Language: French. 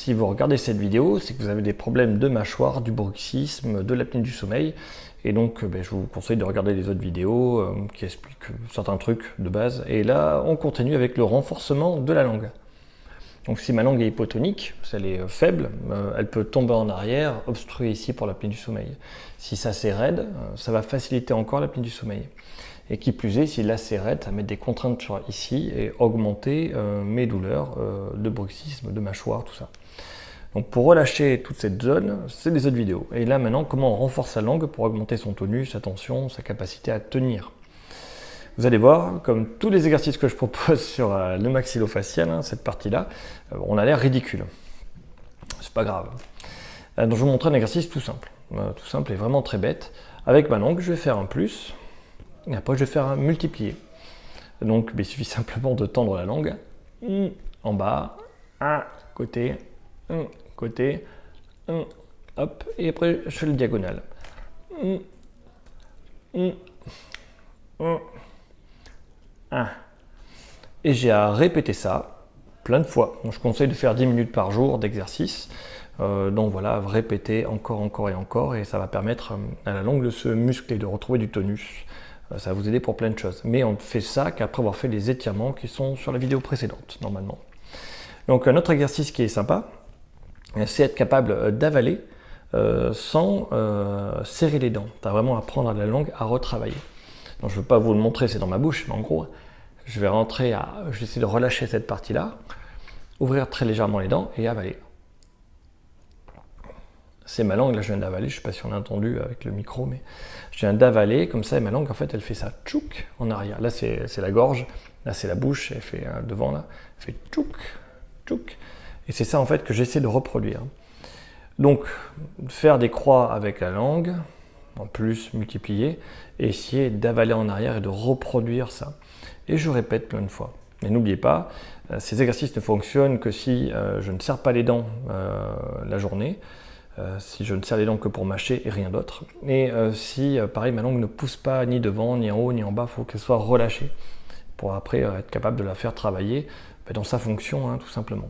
si vous regardez cette vidéo, c'est que vous avez des problèmes de mâchoire, du bruxisme, de l'apnée du sommeil. Et donc, je vous conseille de regarder les autres vidéos qui expliquent certains trucs de base. Et là, on continue avec le renforcement de la langue. Donc si ma langue est hypotonique, si elle est faible, elle peut tomber en arrière, obstruer ici pour l'apnée du sommeil. Si ça c'est raide, ça va faciliter encore l'apnée du sommeil. Et qui plus est, si là c'est raide, ça va mettre des contraintes sur ici et augmenter mes douleurs de bruxisme, de mâchoire, tout ça. Donc pour relâcher toute cette zone, c'est des autres vidéos. Et là maintenant, comment on renforce la langue pour augmenter son tonus, sa tension, sa capacité à tenir. Vous allez voir, comme tous les exercices que je propose sur le maxillofacial, cette partie-là, on a l'air ridicule. C'est pas grave. Donc je vais vous montrer un exercice tout simple. Tout simple et vraiment très bête. Avec ma langue, je vais faire un plus, et après je vais faire un multiplié. Donc il suffit simplement de tendre la langue, en bas, un côté, hop, et après je fais le diagonal. Et j'ai à répéter ça plein de fois. Donc, je conseille de faire 10 minutes par jour d'exercice. Donc voilà, répéter encore et encore, et ça va permettre à la langue de se muscler, de retrouver du tonus. Ça va vous aider pour plein de choses. Mais on ne fait ça qu'après avoir fait les étirements qui sont sur la vidéo précédente, normalement. Donc un autre exercice qui est sympa, c'est être capable d'avaler sans serrer les dents. Tu as vraiment à apprendre à la langue à retravailler. Donc je ne veux pas vous le montrer, c'est dans ma bouche, mais en gros, je vais essayer de relâcher cette partie-là, ouvrir très légèrement les dents et avaler. C'est ma langue, là je viens d'avaler, je ne sais pas si on a entendu avec le micro, mais je viens d'avaler, comme ça, et ma langue en fait elle fait ça, tchouk, en arrière. Là c'est la gorge, là c'est la bouche, elle fait devant là, elle fait tchouk, tchouk. Et c'est ça en fait que j'essaie de reproduire. Donc, faire des croix avec la langue, en plus multiplier, et essayer d'avaler en arrière et de reproduire ça. Et je répète plein de fois. Mais n'oubliez pas, ces exercices ne fonctionnent que si je ne serre pas les dents la journée, si je ne serre les dents que pour mâcher et rien d'autre, et si, pareil, ma langue ne pousse pas ni devant, ni en haut, ni en bas, il faut qu'elle soit relâchée, pour après être capable de la faire travailler dans sa fonction, tout simplement.